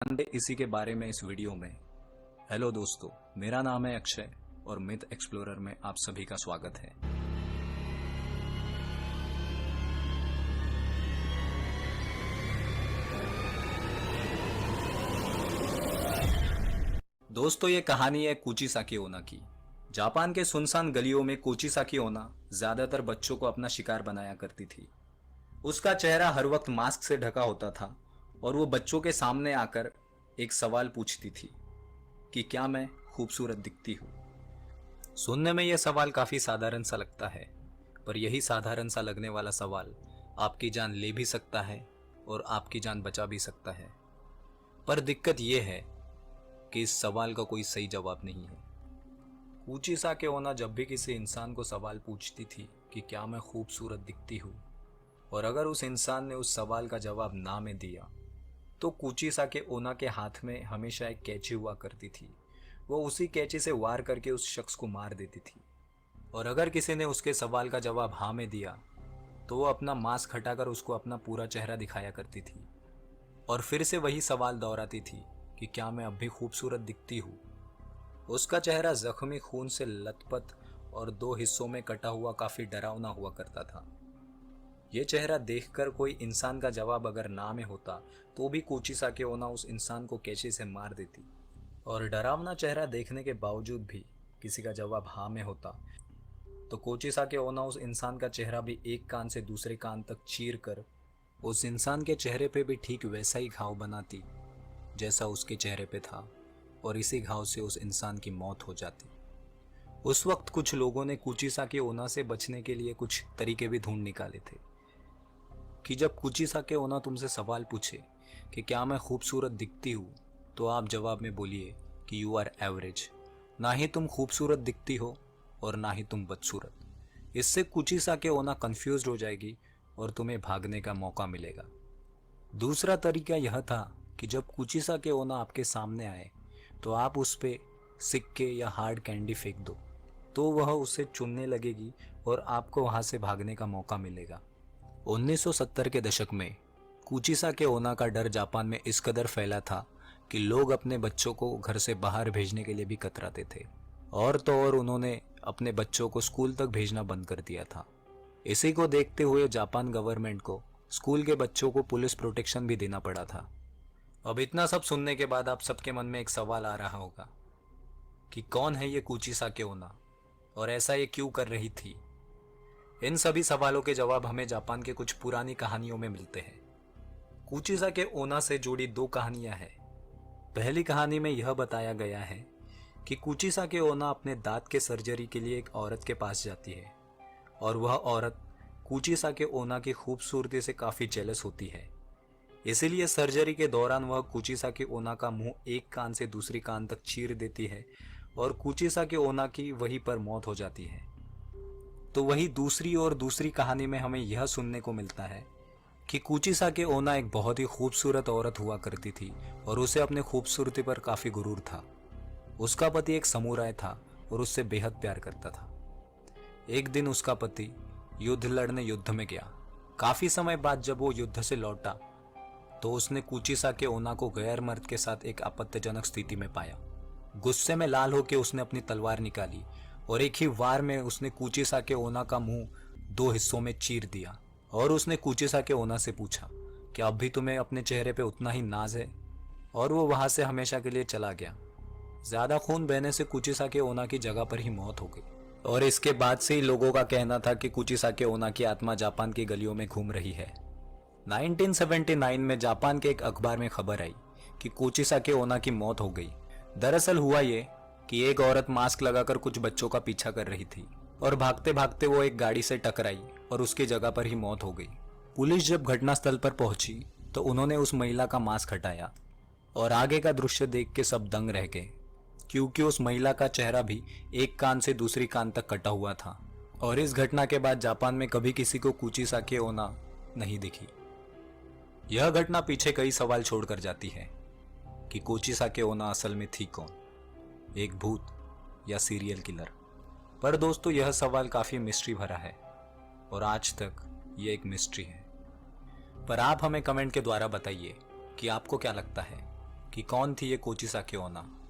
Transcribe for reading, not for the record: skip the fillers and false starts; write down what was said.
जानते इसी के बारे में इस वीडियो में। हेलो दोस्तों, मेरा नाम है अक्षय और मिथ एक्सप्लोरर में आप सभी का स्वागत है। दोस्तों, ये कहानी है कुचिसाकी ओना की। जापान के सुनसान गलियों में कुचिसाकी ओना ज्यादातर बच्चों को अपना शिकार बनाया करती थी। उसका चेहरा हर वक्त मास्क से ढका होता था और वो बच्चों के सामने आकर एक सवाल पूछती थी कि क्या मैं खूबसूरत दिखती हूँ। सुनने में यह सवाल काफी साधारण सा लगता है, पर यही साधारण सा लगने वाला सवाल आपकी जान ले भी सकता है और आपकी जान बचा भी सकता है। पर दिक्कत यह है कि इस सवाल का कोई सही जवाब नहीं है। कुचिसाकी ओना जब भी किसी इंसान को सवाल पूछती थी कि क्या मैं खूबसूरत दिखती हूँ, और अगर उस इंसान ने उस सवाल का जवाब ना में दिया तो कुचिसाकी ओना के हाथ में हमेशा एक कैंची हुआ करती थी। वो उसी कैंची से वार करके उस शख्स को मार देती थी। और अगर किसी ने उसके सवाल का जवाब हाँ में दिया तो वो अपना मास्क हटाकर उसको अपना पूरा चेहरा दिखाया करती थी और फिर से वही सवाल दोहराती थी कि क्या मैं अब भी खूबसूरत दिखती हूँ। उसका चेहरा जख्मी, खून से लथपथ और दो हिस्सों में कटा हुआ काफी डरावना हुआ करता था। ये चेहरा देखकर कोई इंसान का जवाब अगर ना में होता तो भी कुचिसाकी ओना उस इंसान को कैंची से मार देती, और डरावना चेहरा देखने के बावजूद भी किसी का जवाब हाँ में होता तो कुचिसाकी ओना उस इंसान का चेहरा भी एक कान से दूसरे कान तक चीर कर उस इंसान के चेहरे पे भी ठीक वैसा ही घाव बनाती जैसा उसके चेहरे पे था, और इसी घाव से उस इंसान की मौत हो जाती। उस वक्त कुछ लोगों ने कुचिसाकी ओना से बचने के लिए कुछ तरीके भी ढूंढ निकाले थे कि जब कुचिसाकी ओना तुमसे सवाल पूछे कि क्या मैं खूबसूरत दिखती हूँ, तो आप जवाब में बोलिए कि यू आर एवरेज। ना ही तुम खूबसूरत दिखती हो और ना ही तुम बदसूरत। इससे कुचिसाकी ओना कंफ्यूज्ड हो जाएगी और तुम्हें भागने का मौका मिलेगा। दूसरा तरीका यह था कि जब कुचिसाकी ओना आपके सामने आए तो आप उस पे सिक्के या हार्ड कैंडी फेंक दो, तो वह उसे चुनने लगेगी और आपको वहां से भागने का मौका मिलेगा। 1970 के दशक में कुचिसाकी ओना का डर जापान में इस कदर फैला था कि लोग अपने बच्चों को घर से बाहर भेजने के लिए भी कतराते थे, और तो और उन्होंने अपने बच्चों को स्कूल तक भेजना बंद कर दिया था। इसी को देखते हुए जापान गवर्नमेंट को स्कूल के बच्चों को पुलिस प्रोटेक्शन भी देना पड़ा था। अब इतना सब सुनने के बाद आप सबके मन में एक सवाल आ रहा होगा कि कौन है ये कुचिसाकी ओना और ऐसा ये क्यों कर रही थी। इन सभी सवालों के जवाब हमें जापान के कुछ पुरानी कहानियों में मिलते हैं। कुचिसाकी ओना से जुड़ी दो कहानियां हैं। पहली कहानी में यह बताया गया है कि कुचिसाकी ओना अपने दांत के सर्जरी के लिए एक औरत के पास जाती है और वह औरत कुचिसाकी ओना की खूबसूरती से काफी जेलस होती है। इसीलिए सर्जरी के दौरान वह कुचिसाकी ओना का मुंह एक कान से दूसरी कान तक चीर देती है और कुचिसाकी ओना की वहीं पर मौत हो जाती है। तो वही दूसरी कहानी में हमें यह सुनने को मिलता है कि कुचिसाकी ओना एक बहुत ही खूबसूरत औरत हुआ करती थी और उसे अपने खूबसूरती पर काफी गुरूर था। उसका पति एक समुराय था और उससे बेहद प्यार करता था। एक दिन उसका पति युद्ध लड़ने युद्ध में गया। काफी समय बाद जब वो युद्ध से लौटा तो उसने कुचिसाकी ओना को गैर मर्द के साथ एक आपत्तिजनक स्थिति में पाया। गुस्से में लाल होकर उसने अपनी तलवार निकाली और एक ही वार में उसने कुचिसाकी ओना का मुंह दो हिस्सों में चीर दिया। और उसने कुचिसाकी ओना से पूछा कि अब भी तुम्हें अपने चेहरे पे उतना ही नाज है, और वो वहां से हमेशा के लिए चला गया। ज्यादा खून बहने से कुचिसाकी ओना की जगह पर ही मौत हो गई, और इसके बाद से ही लोगों का कहना था कि कुचिसाकी ओना की आत्मा जापान की गलियों में घूम रही है। 1979 में जापान के एक अखबार में खबर आई कि कुचिसाकी ओना की मौत हो गई। दरअसल हुआ ये कि एक औरत मास्क लगाकर कुछ बच्चों का पीछा कर रही थी और भागते भागते वो एक गाड़ी से टकराई और उसकी जगह पर ही मौत हो गई। पुलिस जब घटनास्थल पर पहुंची तो उन्होंने उस महिला का मास्क हटाया और आगे का दृश्य देख के सब दंग रह गए, क्योंकि उस महिला का चेहरा भी एक कान से दूसरी कान तक कटा हुआ था। और इस घटना के बाद जापान में कभी किसी को कुचिसाकी ओना नहीं दिखी। यह घटना पीछे कई सवाल छोड़कर जाती है कि कुचिसाकी ओना असल में थी कौन, एक भूत या सीरियल किलर। पर दोस्तों, यह सवाल काफी मिस्ट्री भरा है और आज तक यह एक मिस्ट्री है। पर आप हमें कमेंट के द्वारा बताइए कि आपको क्या लगता है कि कौन थी ये कोचिसाकी ओना।